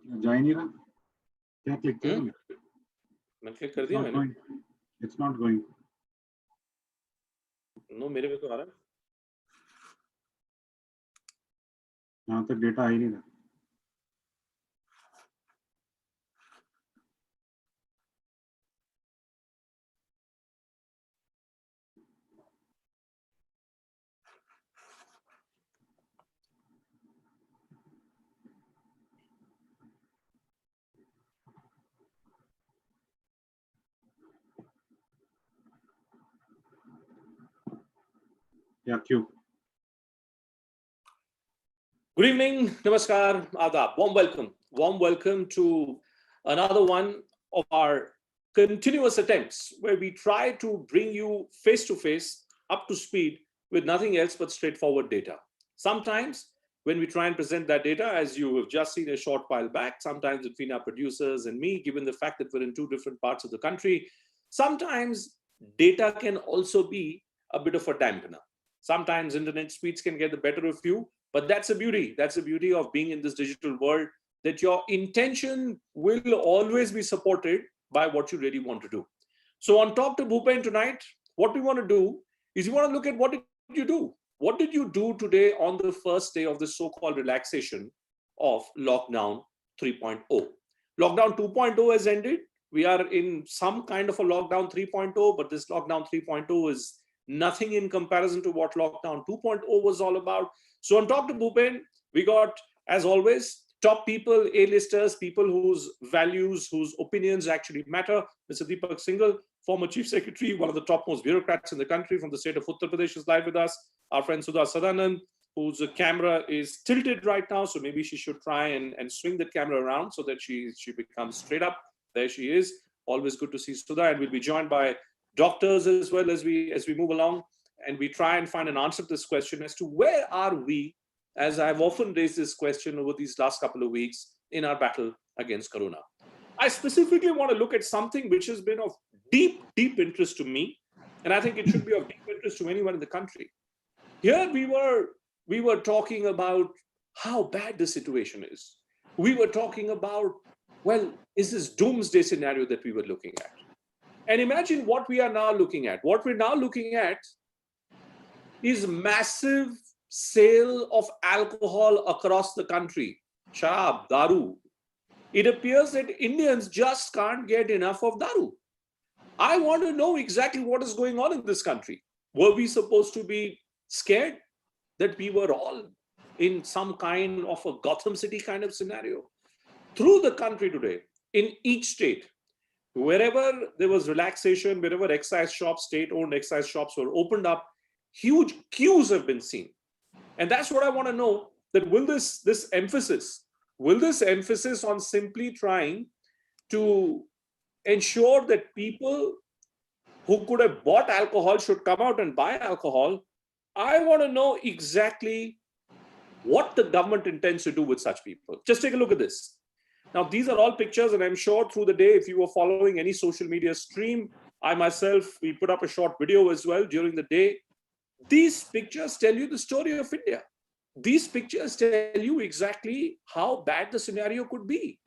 जा ही नहीं रहा, क्या क्लिक किया? मैंने क्लिक कर दिया मैंने। It's not going. नो, मेरे पे तो आ रहा है। यहाँ तक डेटा आ ही नहीं रहा। या क्यों? Good evening, namaskar, adab, warm welcome to another one of our continuous attempts where we try to bring you face to face, up to speed with nothing else but straightforward data. Sometimes when we try and present that data, as you have just seen a short while back, sometimes between our producers and me, given the fact that we're in two different parts of the country, sometimes data can also be a bit of a dampener. Sometimes internet speeds can get the better of you, but that's the beauty. That's the beauty of being in this digital world, that your intention will always be supported by what you really want to do. So on Talk to Bhupen tonight, what we want to do is we want to look at what did you do? What did you do today on the first day of the so-called relaxation of Lockdown 3.0? Lockdown 2.0 has ended. We are in some kind of a Lockdown 3.0, but this Lockdown 3.0 is nothing in comparison to what Lockdown 2.0 was all about. So on Talk to Bhupen, we got, as always, top people, A-listers, people whose values, whose opinions actually matter. Mr. Deepak Singhal, former Chief Secretary, one of the topmost bureaucrats in the country from the state of Uttar Pradesh, is live with us. Our friend Sudha Sadanand, whose camera is tilted right now, so maybe she should try and swing the camera around so that she becomes straight up. There she is. Always good to see Sudha, and we'll be joined by doctors as well as we move along, and we try and find an answer to this question as to where are we, as I've often raised this question over these last couple of weeks, in our battle against Corona. I specifically want to look at something which has been of deep interest to me, and I think it should be of deep interest to anyone in the country. Here we were talking about how bad the situation is. We were talking about, well, is this doomsday scenario that we were looking at? And imagine what we are now looking at. What we're now looking at is massive sale of alcohol across the country. Sharab, daru. It appears that Indians just can't get enough of daru. I want to know exactly what is going on in this country. Were we supposed to be scared that we were all in some kind of a Gotham City kind of scenario? Through the country today, in each state, wherever there was relaxation, wherever excise shops, state-owned excise shops were opened up, huge queues have been seen. And that's what I want to know, that will this emphasis on simply trying to ensure that people who could have bought alcohol should come out and buy alcohol? I want to know exactly what the government intends to do with such people. Just take a look at this. Now, these are all pictures, and I'm sure through the day, if you were following any social media stream, I myself, we put up a short video as well during the day. These pictures tell you the story of India. These pictures tell you exactly how bad the scenario could be.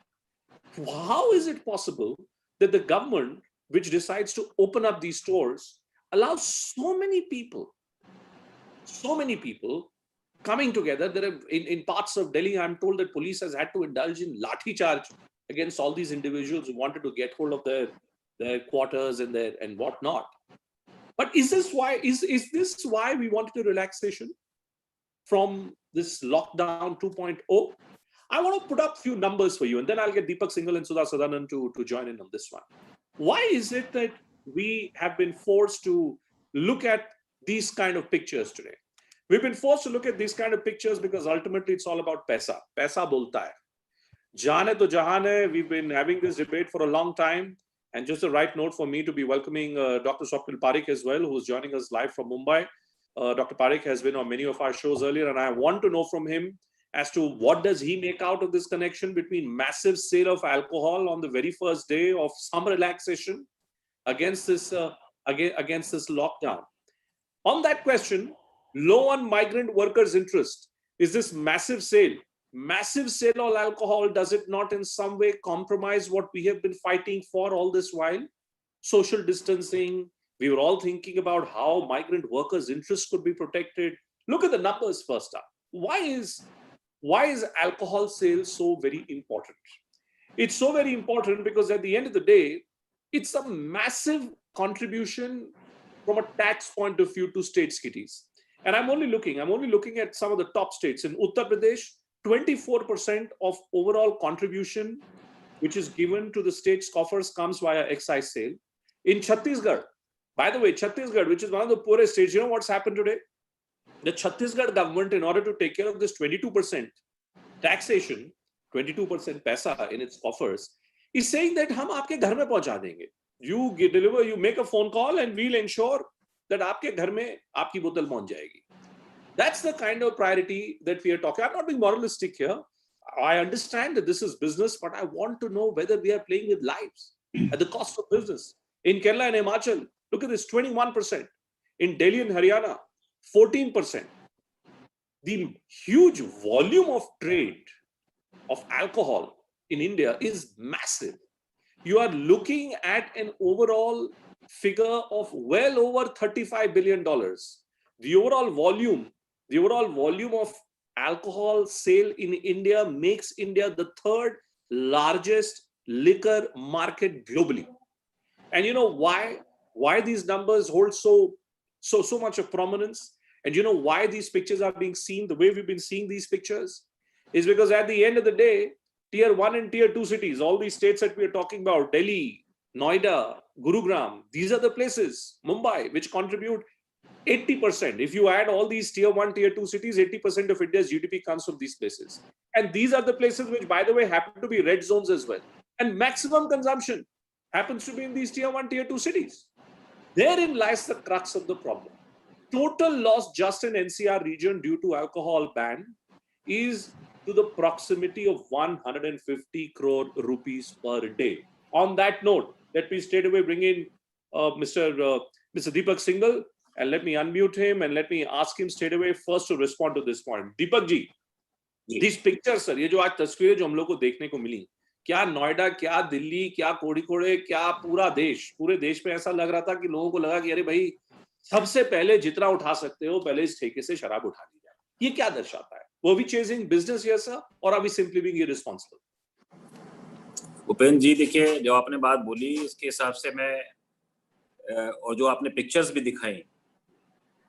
How is it possible that the government, which decides to open up these stores, allows so many people coming together? There are in parts of Delhi, I'm told that police has had to indulge in lathi charge against all these individuals who wanted to get hold of their quarters and whatnot. But is this why we wanted a relaxation from this lockdown 2.0? I want to put up a few numbers for you, and then I'll get Deepak Singhal and Sudha Sadanand to join in on this one. Why is it that we have been forced to look at these kind of pictures today? We've been forced to look at these kind of pictures because ultimately it's all about paisa. Paisa bolta hai. Jaan hai to jahan hai. We've been having this debate for a long time. And just the right note for me to be welcoming Dr. Swapnil Parekh as well, who's joining us live from Mumbai. Dr. Parekh has been on many of our shows earlier, and I want to know from him as to what does he make out of this connection between massive sale of alcohol on the very first day of some relaxation against this lockdown. On that question, low on migrant workers' interest, is this massive sale massive sale of alcohol, does it not in some way compromise what we have been fighting for all this while? Social distancing. We were all thinking about how migrant workers' interests could be protected. Look at the numbers first up. Why is alcohol sales so very important? It's so very important because at the end of the day, it's a massive contribution from a tax point of view to state kitties. And I'm only looking at some of the top states. In Uttar Pradesh, 24% of overall contribution which is given to the state's coffers comes via excise sale. In Chhattisgarh, by the way, Chhattisgarh, which is one of the poorest states, you know what's happened today? The Chhattisgarh government, in order to take care of this 22% taxation, 22% paisa in its coffers, is saying that हम आपके घर में पहुंचा देंगे. You deliver, you make a phone call, and we'll ensure that आपके घर में आपकी बोतल पहुंच जाएगी. That's the kind of priority that we are talking. I'm not being moralistic here. I understand that this is business, but I want to know whether we are playing with lives at the cost of business. In Kerala and Himachal, look at this, 21%. In Delhi and Haryana, 14%. The huge volume of trade of alcohol in India is massive. You are looking at an overall figure of well over $35 billion. The overall volume of alcohol sale in India makes India the third largest liquor market globally. And you know why these numbers hold so much of prominence? And you know why these pictures are being seen the way we've been seeing these pictures? Is because at the end of the day, tier 1 and tier 2 cities, all these states that we are talking about, Delhi, Noida, Gurugram, these are the places, Mumbai, which contribute 80%. If you add all these tier 1, tier 2 cities, 80% of India's GDP comes from these places. And these are the places which, by the way, happen to be red zones as well. And maximum consumption happens to be in these tier 1, tier 2 cities. Therein lies the crux of the problem. Total loss just in NCR region due to alcohol ban is to the proximity of 150 crore rupees per day. On that note, let me straight away bring in Mr. Deepak Singhal, and let me unmute him and let me ask him straight away first to respond to this point. Deepak ji, these pictures, sir, ये जो आज तस्वीरें जो हम लोग को देखने को मिली, क्या नोएडा, क्या दिल्ली, क्या कोड़िकोड़े, क्या पूरे देश में ऐसा लग रहा था कि लोगों को लगा कि अरे भाई सबसे पहले जितना उठा सकते हो पहले इस ठेके से शराब उठा ली जाए. ये क्या दर्शाता है? Were we chasing business here, sir, or are we simply being irresponsible? Upendra जी, देखिए जो आपने बात बोली इसके हिसाब से मैं और जो आपने पिक्चर्स भी दिखाई,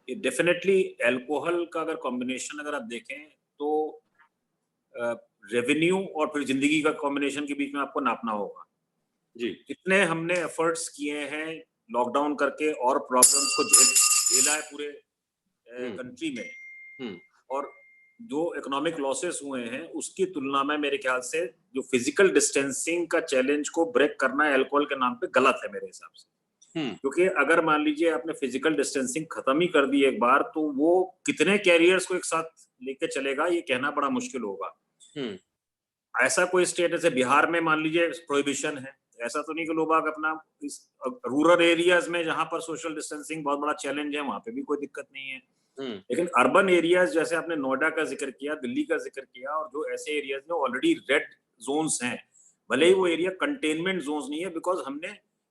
ये डेफिनेटली अल्कोहल का अगर कॉम्बिनेशन अगर आप देखें तो रेवेन्यू और फिर जिंदगी का कॉम्बिनेशन के बीच में आपको नापना होगा जी. कितने हमने एफर्ट्स किए हैं लॉकडाउन करके और प्रॉब्लम्स को झेला है पूरे कंट्री में, और जो इकोनॉमिक लॉसेस हुए हैं उसकी तुलना में मेरे ख्याल से जो फिजिकल डिस्टेंसिंग का चैलेंज को ब्रेक करना है अल्कोहल के नाम पे गलत है मेरे हिसाब से. क्योंकि अगर मान लीजिए आपने फिजिकल डिस्टेंसिंग खत्म ही कर दी एक बार, तो वो कितने कैरियर्स को एक साथ लेके चलेगा ये कहना बड़ा मुश्किल होगा. ऐसा कोई स्टेट जैसे बिहार में मान लीजिए प्रोहिबिशन है, ऐसा तो नहीं कि लोग अपना रूरल एरियाज में जहां पर सोशल डिस्टेंसिंग बहुत बड़ा चैलेंज है वहां पे भी कोई दिक्कत नहीं है. लेकिन अर्बन एरियाज जैसे आपने नोएडा का जिक्र किया, दिल्ली का जिक्र किया, और जो ऐसे एरियाज में ऑलरेडी रेड जोन्स हैं, भले ही वो एरिया कंटेनमेंट जोन्स नहीं है, बिकॉज हमने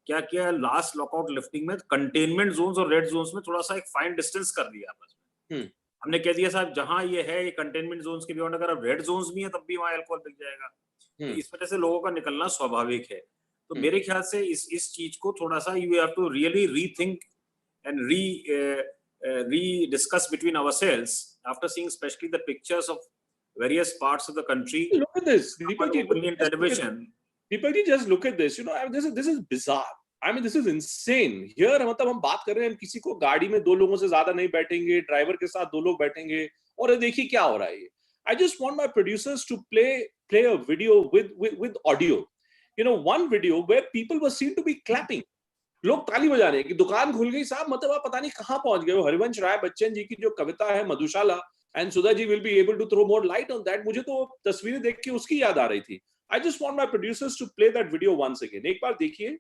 क्या किया लास्ट लॉकआउट लिफ्टिंग में, कंटेनमेंट जोन्स और रेड जोन्स में थोड़ा सा एक फाइन डिस्टेंस कर दिया आपस में. हमने कह दिया साहब जहां ये है ये कंटेनमेंट जोन्स के बियॉन्ड अगर रेड जोन्स भी है तब भी वहां अल्कोहल बिक जाएगा. तो इस वजह से लोगों का निकलना स्वाभाविक है. तो मेरे ख्याल से इस चीज को थोड़ा सा you have to really rethink and re-discuss between ourselves after seeing especially the pictures of various parts of the country. Look at this, Deepak ji, television. Deepak ji, just look at this. You know, I mean, this is bizarre. I mean, this is insane. Here, मतलब हम बात कर रहे हैं, हम किसी को गाड़ी में 2 लोगों से ज्यादा नहीं बैठेंगे, ड्राइवर के साथ 2 लोग बैठेंगे, और देखिए क्या हो रहा है. I just want my producers to play a video with audio. You know, one video where people were seen to be clapping. लोग ताली बजा रहे हैं कि दुकान खुल गई साहब, मतलब आप पता नहीं कहां पहुंच गए हो. हरिवंश राय बच्चन जी की जो कविता है Madhushala, and Sudha ji will be able to throw more light on that. मुझे तो तस्वीरें देख के उसकी याद आ रही थी. I just want my producers to play that video once again. एक बार देखिए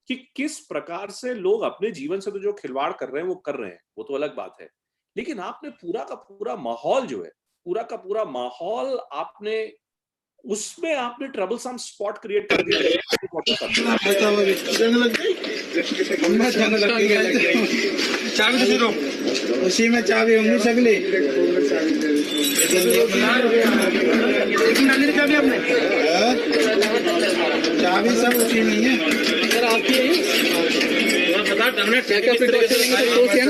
कि किस प्रकार से लोग अपने जीवन से तो जो खिलवाड़ कर रहे हैं वो कर रहे हैं, वो तो अलग बात है, लेकिन आपने पूरा का पूरा माहौल जो है पूरा का पूरा माहौल आपने उसमें आपने ट्रबलसम स्पॉट क्रिएट कर दिया। चाबी तो उसी में चाबी होंगी सगली। चाबी आपने चाबी सब उसी में है सर। आपकी बता क्या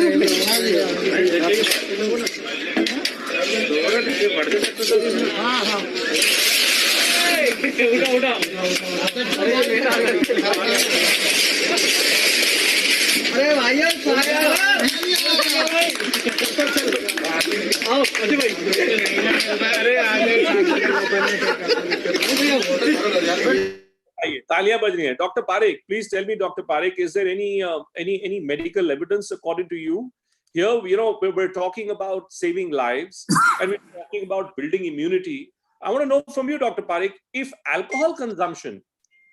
हाँ हाँ उठा अरे भाई आओ अजय भाई अरे तालियां बज रही हैं। Doctor Parekh, please tell me, Dr. Parekh, is there any medical evidence according to you? Here, we're talking about saving lives and we're talking about building immunity. I want to know from you, Dr. Parekh, if alcohol consumption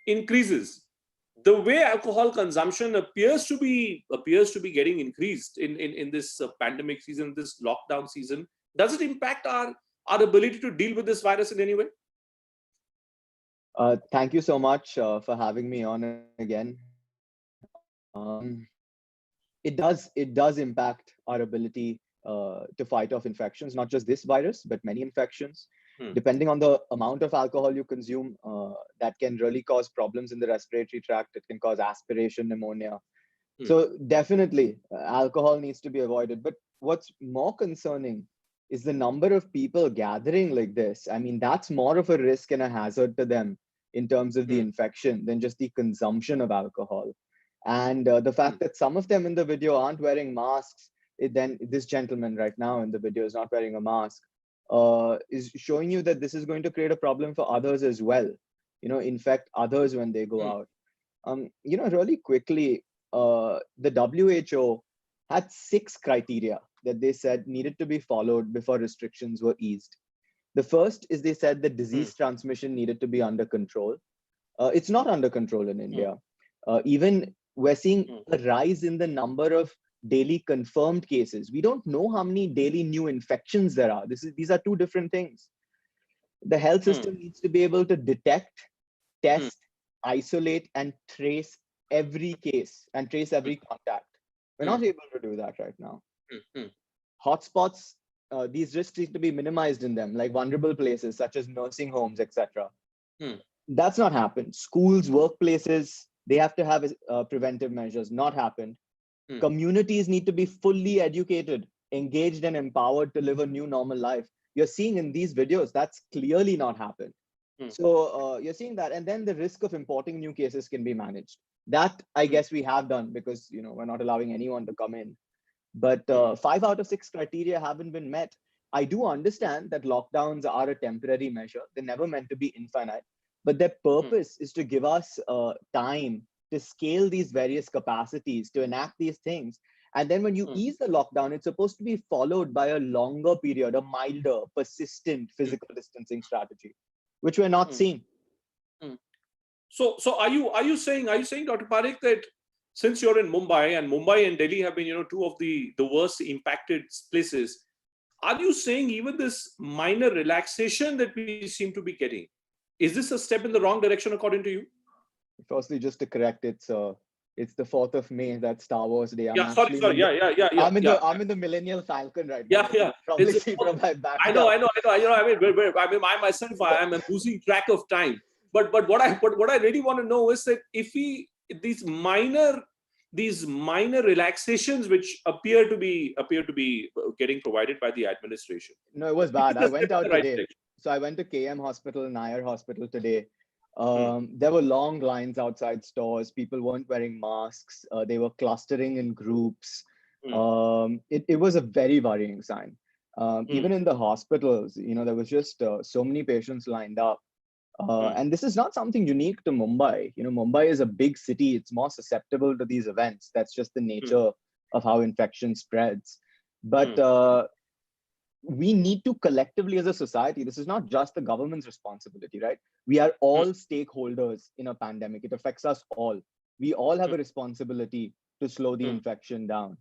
increases, the way alcohol consumption appears to be getting increased in this pandemic season, this lockdown season, does it impact our ability to deal with this virus in any way? Thank you so much for having me on again. It does impact our ability to fight off infections, not just this virus, but many infections. Depending on the amount of alcohol you consume, that can really cause problems in the respiratory tract. It can cause aspiration, pneumonia. So definitely alcohol needs to be avoided. But what's more concerning is the number of people gathering like this. I mean, that's more of a risk and a hazard to them in terms of the infection than just the consumption of alcohol. And the fact that some of them in the video aren't wearing masks, then this gentleman right now in the video is not wearing a mask, is showing you that this is going to create a problem for others as well, infect others when they go out. Really quickly, the WHO had 6 criteria that they said needed to be followed before restrictions were eased. The first is they said that disease transmission needed to be under control. It's not under control in India. Even we're seeing a rise in the number of daily confirmed cases. We don't know how many daily new infections there are. These are two different things. The health system needs to be able to detect, test, isolate, and trace every case and trace every contact. We're not able to do that right now. Hotspots, these risks need to be minimized in them, like vulnerable places such as nursing homes, etc. That's not happened. Schools, workplaces, they have to have preventive measures. Not happened. Communities need to be fully educated, engaged, and empowered to live a new normal life. You're seeing in these videos that's clearly not happened. So you're seeing that, and then the risk of importing new cases can be managed. That I guess we have done because we're not allowing anyone to come in. But 5 out of 6 criteria haven't been met. I do understand that lockdowns are a temporary measure. They're never meant to be infinite, but their purpose is to give us time to scale these various capacities, to enact these things. And then when you ease the lockdown, it's supposed to be followed by a longer period, a milder, persistent physical distancing strategy, which we're not seeing. So are you saying, Dr. Parekh, that since you're in Mumbai and Delhi have been, two of the worst impacted places, are you saying even this minor relaxation that we seem to be getting, is this a step in the wrong direction according to you? Firstly, just to correct, it's the 4th of May, that's Star Wars Day. Sorry. I'm in the Millennial Falcon right now. Probably see from my back. I know. I mean, I myself, I'm losing track of time. But what I really want to know is that if these minor relaxations which appear to be getting provided by the administration. No, it was bad. I went out today. So I went to KM Hospital, Nair Hospital today. There were long lines outside stores. People weren't wearing masks. They were clustering in groups. It was a very worrying sign. Even in the hospitals, there was just so many patients lined up. And this is not something unique to Mumbai. Mumbai is a big city. It's more susceptible to these events. That's just the nature of how infection spreads. But we need to collectively as a society, this is not just the government's responsibility, right? We are all stakeholders in a pandemic. It affects us all. We all have a responsibility to slow the infection down.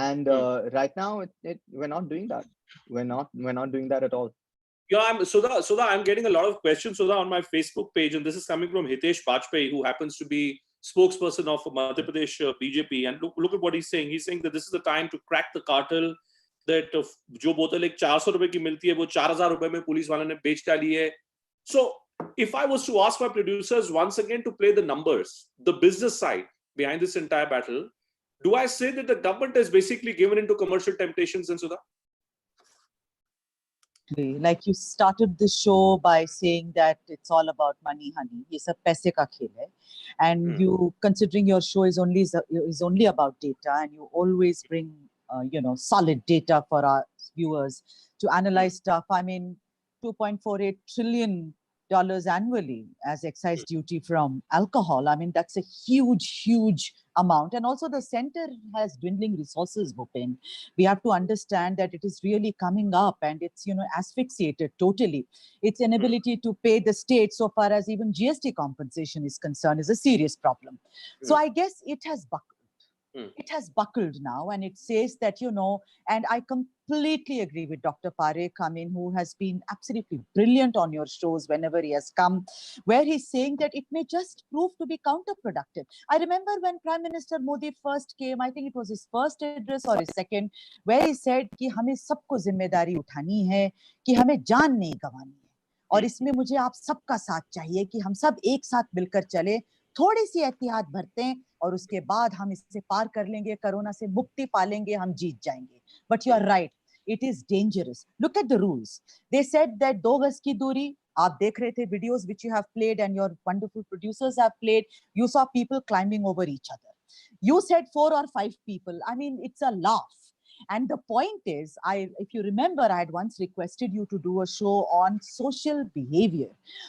And right now, we're not doing that. We're not doing that at all. Yeah, Sudha, I'm getting a lot of questions, Sudha, on my Facebook page, and this is coming from Hitesh Bajpayee, who happens to be spokesperson of Madhya Pradesh BJP. And look at what he's saying. He's saying that this is the time to crack the cartel. That जो बोतल एक 400 रुपए की मिलती है वो 4000 रुपए में पुलिस वालों ने बेच डाली है. So if I was to ask my producers once again to play the numbers, the business side behind this entire battle, do I say that the government has basically given into commercial temptations, and Sudha? Like you started the show by saying that it's all about money, honey. Ye sab paise ka khel hai. And you, considering your show is only about data, and you always bring solid data for our viewers to analyze stuff. I mean, $2.48 trillion annually as excise duty from alcohol. I mean, that's a huge amount. And also the center has dwindling resources, Bhupen. We have to understand that it is really coming up, and it's, asphyxiated totally. Its inability to pay the state, so far as even GST compensation is concerned, is a serious problem. So I guess it has buckled. It has buckled now, and it says that, and I completely agree with Dr. Parekh, who has been absolutely brilliant on your shows whenever he has come, where he's saying that it may just prove to be counterproductive. I remember when Prime Minister Modi first came, I think it was his first address or his second, where he said कि हमें सबको जिम्मेदारी उठानी है, कि हमें जान नहीं गंवानी है, और इसमें मुझे आप सबका साथ चाहिए कि हम सब एक साथ मिलकर चले, थोड़ी सी एहतियात बरतें, और उसके बाद हम इससे पार कर लेंगे, कोरोना से मुक्ति पालेंगे, हम जीत जाएंगे. But you are right, it is dangerous. Look at the rules. They said that 2 गज की दूरी, आप देख रहे थे videos which you have played and your wonderful producers have played. You saw people climbing over each other. You said 4 or 5 people. I mean, it's a laugh. And the point is, if you remember, I had once requested you to do a show on social behavior.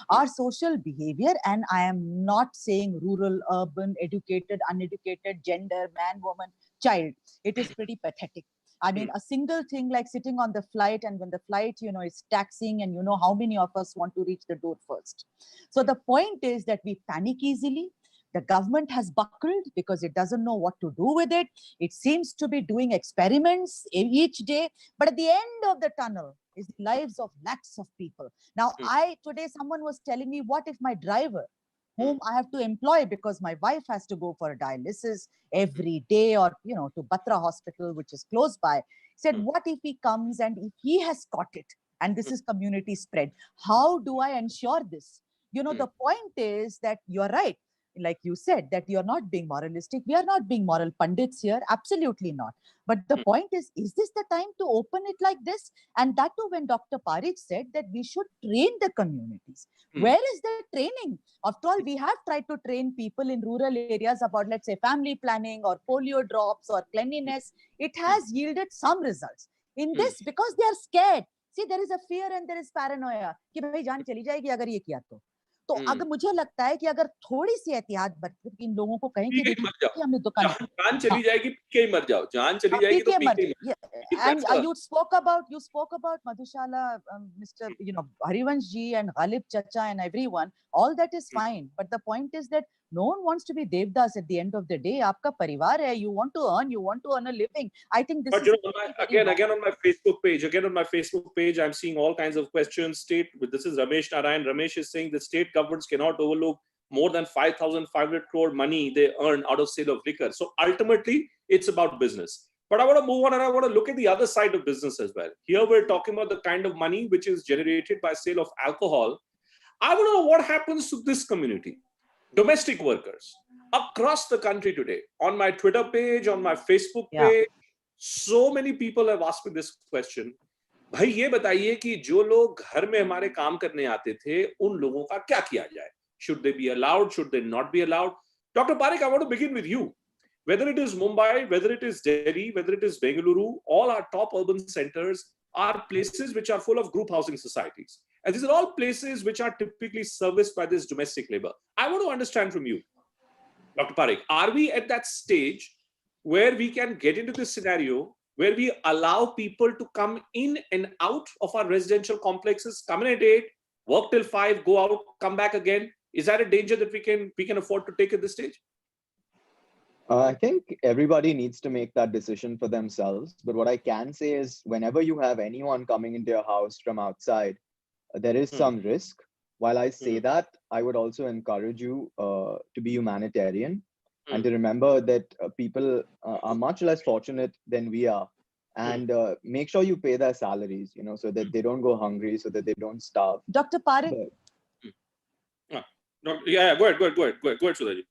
Our social behavior, and I am not saying rural, urban, educated, uneducated, gender, man, woman, child. It is pretty pathetic. I mean, a single thing like sitting on the flight, and when the flight, is taxiing, and how many of us want to reach the door first. So the point is that we panic easily. The government has buckled because it doesn't know what to do with it. It seems to be doing experiments each day, but at the end of the tunnel is the lives of lakhs of people. Now, today someone was telling me, what if my driver, whom I have to employ because my wife has to go for a dialysis every day, or, to Batra Hospital, which is close by, said, what if he comes and if he has caught it and this is community spread? How do I ensure this? The point is that you're right. Like you said, that you're not being moralistic. We are not being moral pundits here. Absolutely not. But the point is this the time to open it like this? And that too, when Dr. Parekh said that we should train the communities. Where is the training? After all, we have tried to train people in rural areas about, let's say, family planning or polio drops or cleanliness. It has yielded some results. In this, because they are scared. See, there is a fear and there is paranoia. कि भाई जान चली जाएगी अगर ये किया तो अगर मुझे लगता है कि अगर थोड़ी सी एहतियात बरत इन लोगों को कहें कि देखिए हमने दुकान जान चली जाएगी पी के मर जाओ, जान चली जाएगी तो पी के and you spoke about Madhushala, Mr. Harivansh ji and Ghalib Chacha and everyone. All that is fine, but the point is that no one wants to be Devdas at the end of the day. Aapka parivar hai, you want to earn a living. I think this is again on my Facebook page, I'm seeing all kinds of questions. This is Ramesh Narayan. Ramesh is saying the state governments cannot overlook more than 5,500 crore money they earn out of sale of liquor. So ultimately, it's about business. But I want to move on and I want to look at the other side of business as well. Here we're talking about the kind of money which is generated by sale of alcohol. I want to know what happens to this community. Domestic workers across the country today. On my Twitter page, on my Facebook page, so many people have asked me this question. भाई ये बताइए कि जो लोग घर में हमारे काम करने आते थे, उन लोगों का क्या किया जाए? Should they be allowed? Should they not be allowed? Dr. Parekh, I want to begin with you. Whether it is Mumbai, whether it is Delhi, whether it is Bengaluru, all our top urban centers are places which are full of group housing societies. And these are all places which are typically serviced by this domestic labor. I want to understand from you, Dr. Parekh, are we at that stage where we can get into this scenario where we allow people to come in and out of our residential complexes, come in at 8, work till 5, go out, come back again? Is that a danger that we can afford to take at this stage? I think everybody needs to make that decision for themselves. But what I can say is, whenever you have anyone coming into your house from outside, there is some risk. While I say that, I would also encourage you to be humanitarian and to remember that people are much less fortunate than we are. And make sure you pay their salaries, so that they don't go hungry, so that they don't starve. Dr. Parekh. Yeah, go ahead, Sudhaji.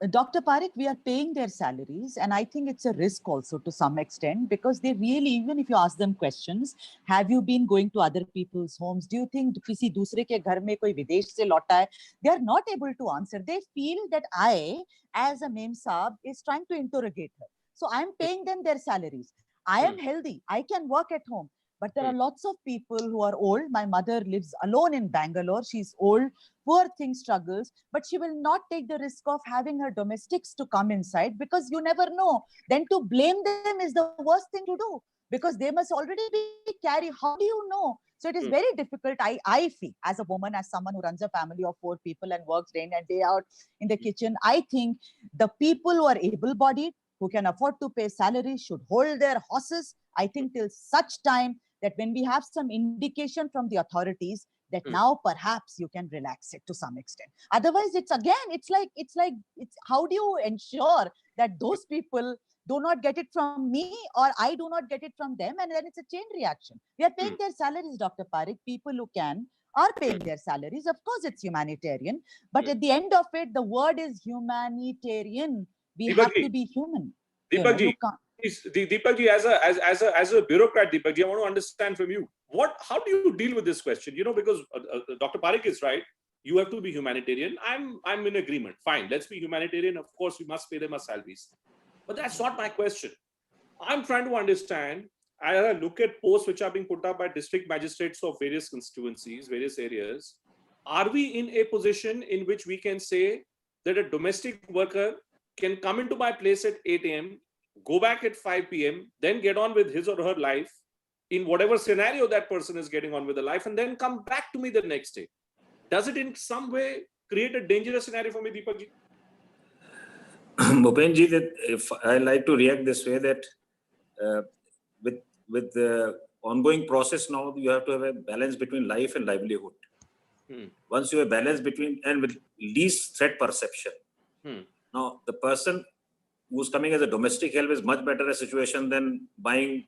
Dr. Parekh, we are paying their salaries, and I think it's a risk also to some extent, because they really, even if you ask them questions, have you been going to other people's homes? Do you think किसी दूसरे के घर में कोई विदेश से लौटा है? They are not able to answer. They feel that I, as a Mem Saab, is trying to interrogate her. So I'm paying them their salaries. I am healthy. I can work at home. But there are lots of people who are old. My mother lives alone in Bangalore. She's old, poor thing, struggles, but she will not take the risk of having her domestics to come inside, because you never know. Then to blame them is the worst thing to do, because they must already be carrying. How do you know? So it is very difficult. I feel, as a woman, as someone who runs a family of 4 people and works day in and day out in the kitchen, I think the people who are able-bodied, who can afford to pay salaries, should hold their horses, I think, till such time that when we have some indication from the authorities that now perhaps you can relax it to some extent. Otherwise, it's how do you ensure that those people do not get it from me, or I do not get it from them, and then it's a chain reaction. We are paying their salaries, Dr. Parekh. People who can are paying their salaries. Of course, it's humanitarian, but at the end of it, the word is humanitarian. We have to be human. Deepak ji, as a bureaucrat, Deepak ji, I want to understand from you, how do you deal with this question? Because Dr. Parekh is right. You have to be humanitarian. I'm in agreement. Fine, let's be humanitarian. Of course, we must pay them our salaries. But that's not my question. I'm trying to understand, as I look at posts which are being put up by district magistrates of various constituencies, various areas, are we in a position in which we can say that a domestic worker can come into my place at 8 a.m., go back at 5 p.m., then get on with his or her life in whatever scenario that person is getting on with the life, and then come back to me the next day? Does it in some way create a dangerous scenario for me, Deepak ji? Bhupen ji, that if I like to react this way, that with the ongoing process now, you have to have a balance between life and livelihood. Once you have balance between, and with least threat perception. Now, the person who's coming as a domestic help is much better a situation than buying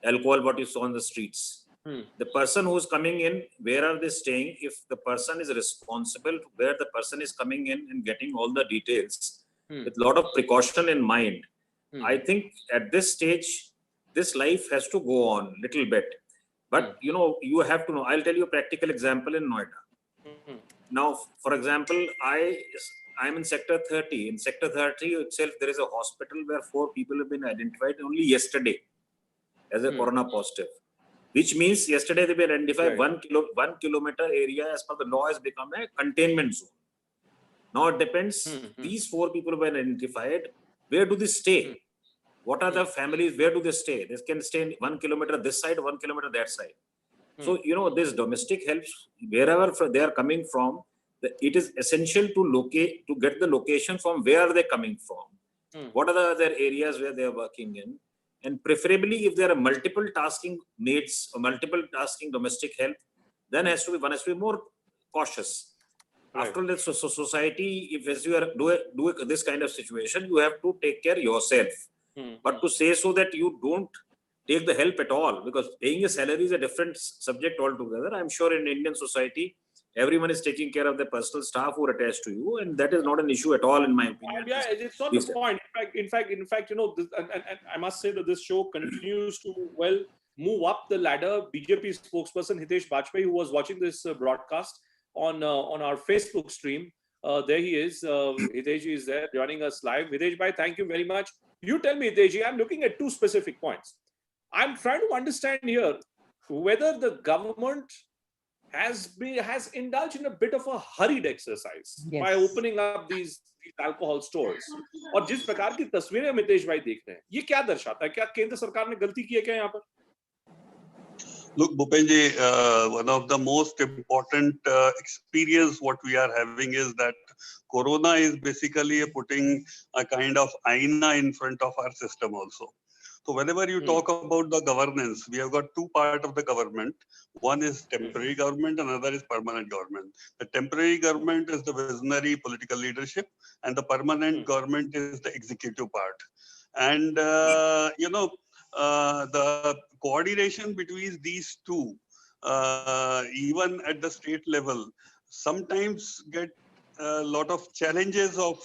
alcohol what you saw on the streets. The person who's coming in, where are they staying? If the person is responsible to where the person is coming in and getting all the details with a lot of precaution in mind, I think at this stage, this life has to go on a little bit. But, you have to know. I'll tell you a practical example in Noida. Now, for example, I'm in Sector 30. In Sector 30 itself, there is a hospital where 4 people have been identified only yesterday as a corona positive. Which means yesterday they were identified 1 kilometer area as per the law has become a containment zone. Now it depends, these 4 people were identified, where do they stay? What are the families, where do they stay? They can stay 1 kilometer this side, 1 kilometer that side. So, this domestic helps, wherever they are coming from, it is essential to get the location from where are they coming from. What are the other areas where they are working in? And preferably, if there are multiple tasking maids or multiple tasking domestic help, then one has to be more cautious. Right. After all, the society, if you are do this kind of situation, you have to take care yourself. But to say so that you don't take the help at all, because paying a salary is a different subject altogether. I'm sure in Indian society, everyone is taking care of the personal staff who are attached to you, and that is not an issue at all, in my opinion. Yeah, it's not the point. In fact, and I must say that this show continues to move up the ladder. BJP spokesperson Hitesh Bajpayee, who was watching this broadcast on our Facebook stream, there he is. Hitesh is there joining us live. Hitesh bhai, thank you very much. You tell me, Hitesh, I'm looking at 2 specific points. I'm trying to understand here whether the government has indulged in a bit of a hurried exercise by opening up these alcohol stores. और जिस प्रकार की तस्वीरें मितेश भाई देख रहे हैं, ये क्या दर्शाता है? क्या केंद्र सरकार ने गलती की है क्या यहाँ पर? Look, Bhupenji, one of the most important experience what we are having is that Corona is basically putting a kind of aina in front of our system also. So whenever you talk about the governance, we have got two parts of the government. One is temporary government, another is permanent government. The temporary government is the visionary political leadership, and the permanent government is the executive part. And, the coordination between these two, even at the state level, sometimes get a lot of challenges of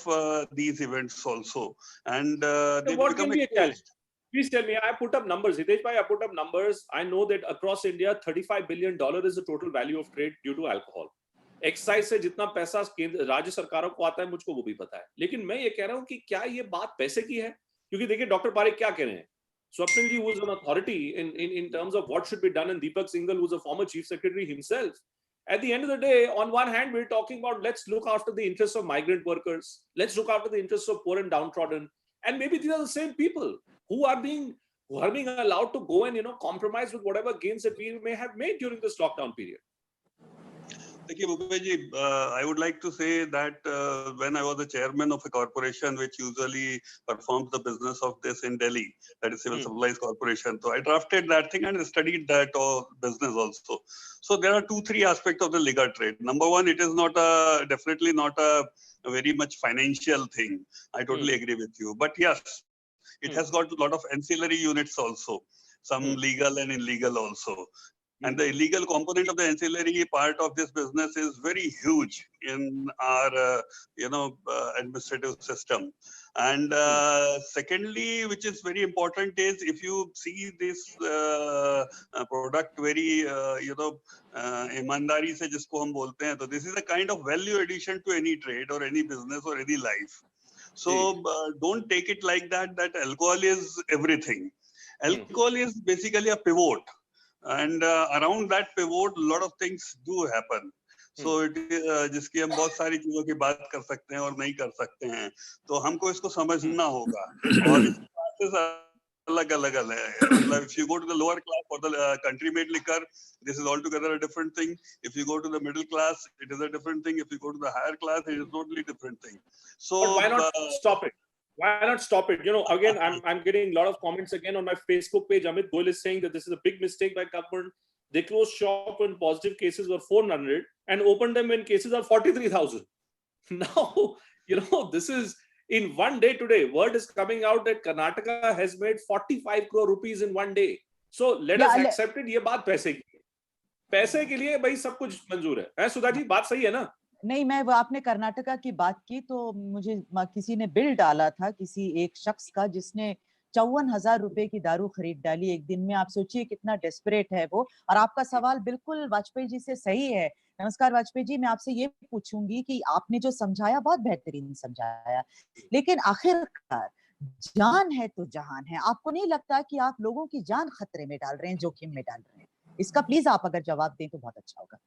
these events also. And they What become can be a challenge? exposed. Please tell me. I put up numbers. Hitesh bhai, I put up numbers. I know that across India, $35 billion is the total value of trade due to alcohol. Excise से जितना पैसा केंद्र राज्य सरकारों को आता है मुझको वो भी पता है, लेकिन मैं ये कह रहा हूँ कि क्या ये बात पैसे की है? क्योंकि देखिए डॉक्टर पारेख क्या कह रहे हैं. Swapnil ji, who is an authority in terms of what should be done, and Deepak Singhal, who is a former chief secretary himself. At the end of the day, on one hand, we're talking about let's look after the interests of migrant workers, let's look after the interests of poor and downtrodden, and maybe these are the same people who are being allowed to go and compromise with whatever gains that we may have made during this lockdown period. Thank you, Bhupenji. I would like to say that when I was the chairman of a corporation which usually performs the business of this in Delhi, that is Civil Supplies Corporation, so I drafted that thing and studied that business also. So there are 2-3 aspects of the legal trade. Number one, it is not definitely not a very much financial thing. I totally agree with you. But yes, it has got a lot of ancillary units also, some legal and illegal also. And the illegal component of the ancillary part of this business is very huge in our, administrative system. And secondly, which is very important, is if you see this product very, ईमानदारी से जिसको हम बोलते हैं, so this is a kind of value addition to any trade or any business or any life. So don't take it like that alcohol is everything. Alcohol is basically a pivot. And around that pivot, a lot of things do happen. So it जिसकी हम बहुत सारी चीजों की बात कर सकते हैं और नहीं कर सकते हैं, तो हमको इसको समझना होगा. और इसकी बातें अलग-अलग है. मतलब if you go to the lower class for the country made liquor, this is altogether a different thing. If you go to the middle class, it is a different thing. If you go to the higher class, it is totally different thing. So but why not stop it? Why not stop it? Again, I'm getting a lot of comments again on my Facebook page. Amit Goyal is saying that this is a big mistake by government. They closed shop when positive cases were 400 and opened them when cases are 43,000. Now, this is in one day today. Word is coming out that Karnataka has made 45 crore rupees in one day. So let us accept it. ये बात पैसे की. पैसे के लिए भाई सब कुछ मंजूर है. सुधा जी बात सही है ना? नहीं, मैं आपने कर्नाटका की बात की तो मुझे किसी ने बिल डाला था किसी एक शख्स का जिसने 54,000 रुपए की दारू खरीद डाली एक दिन में. आप सोचिए कितना डेस्परेट है वो. और आपका सवाल बिल्कुल वाजपेयी जी से सही है. नमस्कार वाजपेयी जी, मैं आपसे ये पूछूंगी कि आपने जो समझाया बहुत बेहतरीन समझाया, लेकिन आखिरकार जान है तो जहान है. आपको नहीं लगता कि आप लोगों की जान खतरे में डाल रहे हैं, जोखिम में डाल रहे हैं? इसका प्लीज आप अगर जवाब दें तो बहुत अच्छा होगा.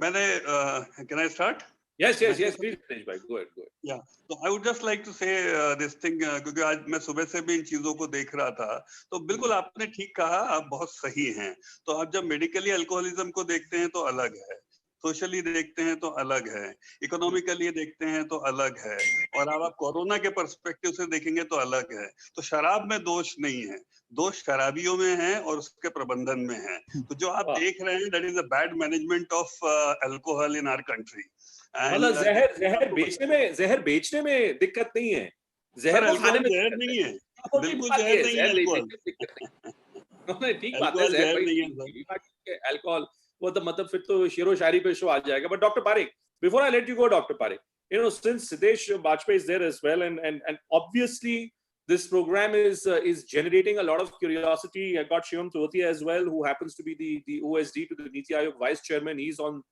Can I start? Yes, please, bhai. Go ahead. Yeah, so I would just like to say this thing, क्योंकि आज मैं सुबह से भी इन चीजों को देख रहा था, तो बिल्कुल आपने ठीक कहा, आप बहुत सही हैं. तो आप जब मेडिकली अल्कोहलिज्म को देखते हैं तो अलग है, सोशली देखते हैं तो अलग है, इकोनॉमिकली देखते हैं तो अलग है, और अब आप कोरोना के पर्सपेक्टिव से देखेंगे तो अलग है. तो शराब में दोष नहीं है, दोष शराबियों में है और उसके प्रबंधन में है. तो जो आप देख रहे हैं, that is a bad management of alcohol in our country. मतलब जहर बेचने में दिक्कत नहीं है, जहर खाने में जहर नहीं है, बिल्कुल जहर नहीं है अल्कोहल. ठीक बात है, जहर नहीं है अल्कोहल. वो तो मतलब फिर तो शेरो शायरी पे शो आ जाएगा. But Dr. Parekh, before I let you go, Dr. Parekh, since Siddesh Bajpai is there as well, and obviously this program is generating a lot of curiosity. I got Shivam Totia as well, who happens to be the OSD to the Niti Aayog Vice Chairman. He's on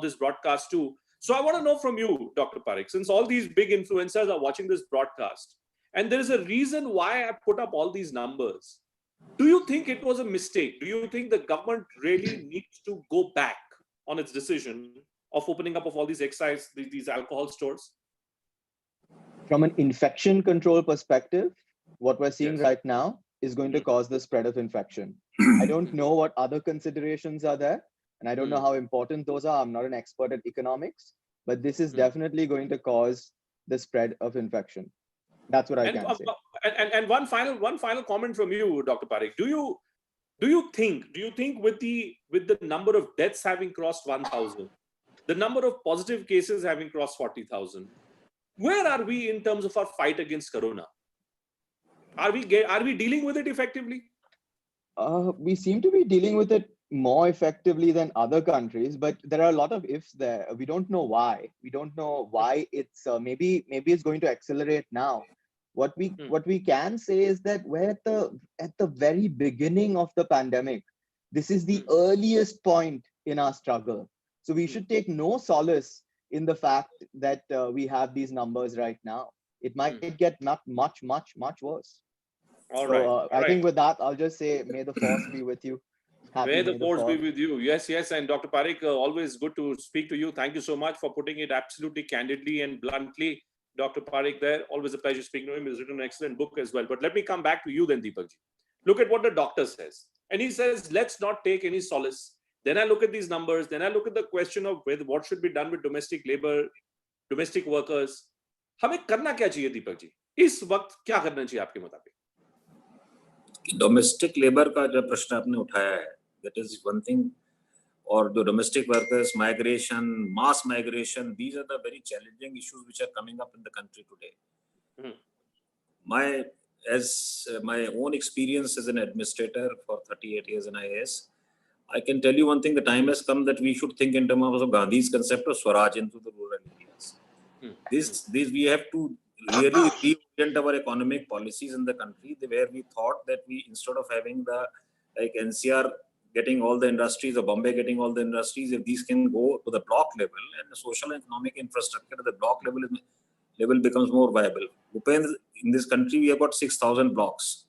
this broadcast too. So I want to know from you, Dr. Parekh, since all these big influencers are watching this broadcast, and there is a reason why I put up all these numbers. Do you think it was a mistake? Do you think the government really needs to go back on its decision of opening up of all these excise, these alcohol stores? From an infection control perspective, what we're seeing right now is going to cause the spread of infection. I don't know what other considerations are there, and I don't know how important those are. I'm not an expert at economics, but this is definitely going to cause the spread of infection. That's what I can say. And one final comment from you, Dr. Parekh. Do you think with the number of deaths having crossed 1,000, the number of positive cases having crossed 40,000, where are we in terms of our fight against corona? Are we dealing with it effectively? We seem to be dealing with it more effectively than other countries, but there are a lot of ifs there. We don't know why. We don't know why it's maybe it's going to accelerate now. What we can say is that we're at the very beginning of the pandemic. This is the earliest point in our struggle. So we should take no solace in the fact that we have these numbers right now. It might get much worse. All right. I think with that, I'll just say, may the force be with you. May the force be with you. Yes. And Dr. Parekh, always good to speak to you. Thank you so much for putting it absolutely candidly and bluntly. Dr. Parekh there, always a pleasure speaking to him. He's written an excellent book as well. But let me come back to you then, Deepakji. Look at what the doctor says. And he says, let's not take any solace. Then I look at these numbers. Then I look at the question of what should be done with domestic labor, domestic workers. हमें करना क्या चाहिए दीपक जी? इस वक्त क्या करना चाहिए आपके मुताबिक? डोमेस्टिक लेबर का जो प्रश्न आपने उठाया है, that is one thing. Or the domestic workers, migration, mass migration, these are the very challenging issues which are coming up in the country today. My own experience as an administrator for 38 years in IAS, I can tell you one thing: the time has come that we should think in terms of Gandhi's concept of Swaraj into the rural areas. This we have to really reorient our economic policies in the country, where we thought that we, instead of having the like NCR getting all the industries, or Bombay getting all the industries, if these can go to the block level and the social and economic infrastructure at the block level becomes more viable. In this country, we have got 6,000 blocks.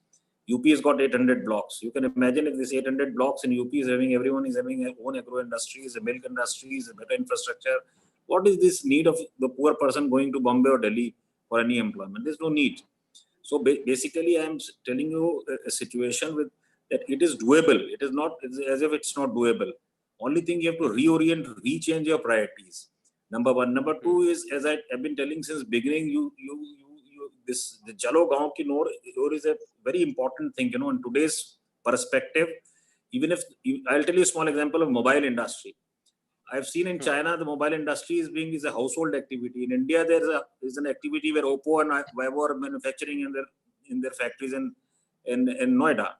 UP has got 800 blocks. You can imagine if this 800 blocks in UP is having, everyone is having their own agro industries, milk industries, better infrastructure. What is this need of the poor person going to Bombay or Delhi for any employment? There's no need. So basically, I am telling you a situation with that it is doable. It is not as if it's not doable. Only thing you have to reorient, rechange your priorities. Number one. Number two is, as I have been telling since beginning, the Chalo Gaon ki Noor is a very important thing. In today's perspective, even if I'll tell you a small example of mobile industry. I've seen in China the mobile industry is a household activity. In India, there's an activity where Oppo and Vivo are manufacturing in their factories in Noida.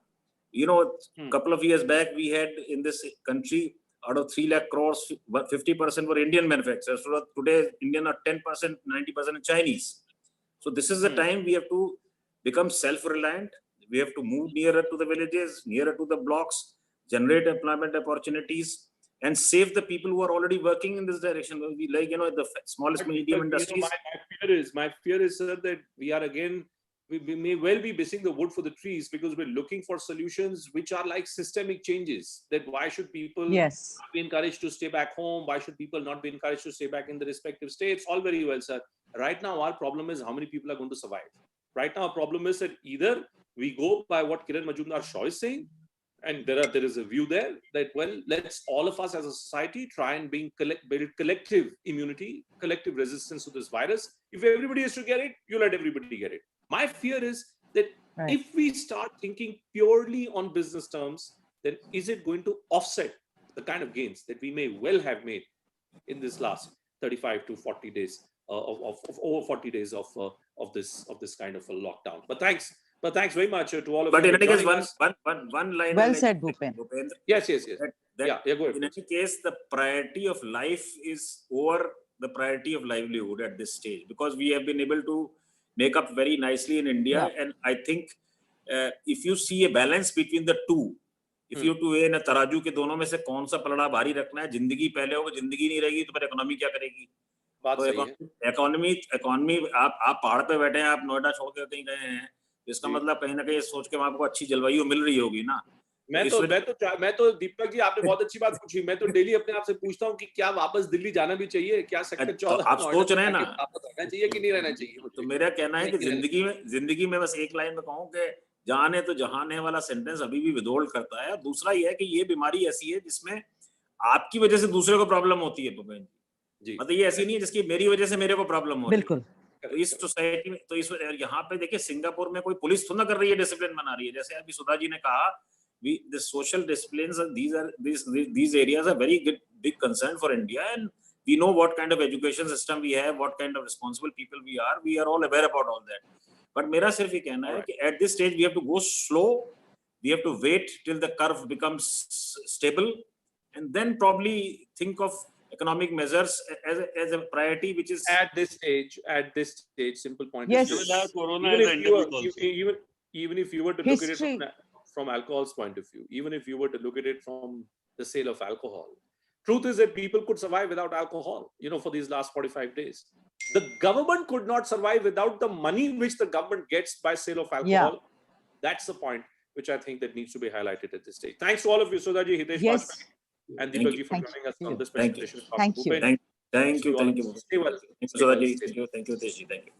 A couple of years back, we had in this country, out of 3 lakh crores, 50% were Indian manufacturers. So today, Indian are 10%, 90% Chinese. So this is the time we have to become self-reliant. We have to move nearer to the villages, nearer to the blocks, generate employment opportunities, and save the people who are already working in this direction. We the smallest medium industries. My fear is, sir, that we may well be missing the wood for the trees, because we're looking for solutions which are like systemic changes. That why should people be encouraged to stay back home? Why should people not be encouraged to stay back in the respective states? All very well, sir. Right now, our problem is how many people are going to survive. Right now, our problem is that either we go by what Kiran Majumdar-Shaw is saying, and there is a view there that, well, let's all of us as a society try and build collective immunity, collective resistance to this virus. If everybody has to get it, you let everybody get it. My fear is that if we start thinking purely on business terms, then is it going to offset the kind of gains that we may well have made in this last 35 to 40 days of over 40 days of this kind of a lockdown? But thanks very much to all of you. But in any case, one line. Well said, Bhupendra. Yes. Go ahead. In any case, the priority of life is over the priority of livelihood at this stage, because we have been able to make up very nicely in India. And I think if you see a balance between the two, if you to weigh in a तराजू के दोनों में से कौन सा पलड़ा भारी रखना है, जिंदगी पहले होगा, जिंदगी नहीं रहेगी तो फिर इकोनॉमी क्या करेगी? तो इकोनॉमी आप पहाड़ पे बैठे हैं, आप नोएडा छोड़ के कहीं गए हैं, इसका मतलब कहीं ना कहीं सोच के आपको अच्छी जलवायु मिल रही होगी ना। मैं तो दीपक जी, आपने बहुत अच्छी बात पूछी। मैं तो डेली अपने आप से पूछता हूँ कि क्या वापस दिल्ली जाना भी चाहिए, क्या सेक्टर 14 आप सोच रहे हैं ना वापस रहना चाहिए कि नहीं रहना चाहिए। तो मेरा कहना है कि जिंदगी में बस एक लाइन में कहूँ कि जाने तो जहाने वाला सेंटेंस अभी भी विदहोल्ड करता है। दूसरा ये है कि ये बीमारी ऐसी है जिसमें आपकी वजह से दूसरे को प्रॉब्लम होती है भूपेन जी। मतलब ये ऐसी नहीं है जिसकी मेरी वजह से मेरे को प्रॉब्लम हो रही है। बिल्कुल। तो इस सोसाइटी में, तो इस यहाँ पे देखिए सिंगापुर में कोई पुलिस थोड़ा कर रही है, डिसिप्लिन बना रही है। जैसे अभी सुधा जी ने कहा, the social disciplines, these areas are very big concern for India, and we know what kind of education system we have, what kind of responsible people we are all aware about all that. But मेरा सिर्फ ये कहना है कि at this stage we have to go slow, we have to wait till the curve becomes stable, and then probably think of economic measures as a priority, which is at this stage, simple point. Yes. Is this, Corona even is if you endemic also. even if you were to look at History. it from alcohol's point of view, even if you were to look at it from the sale of alcohol, truth is that people could survive without alcohol, for these last 45 days. The government could not survive without the money which the government gets by sale of alcohol. That's the point which I think that needs to be highlighted at this stage. Thanks to all of you, Sudhaji, Hitesh, Yes. Bajpayee, and Deepak ji for Thank joining us you. on this Thank presentation. Thank you. thank you. Stay well. Thank you, Sudha ji. Thank you, Hitesh ji. Thank you.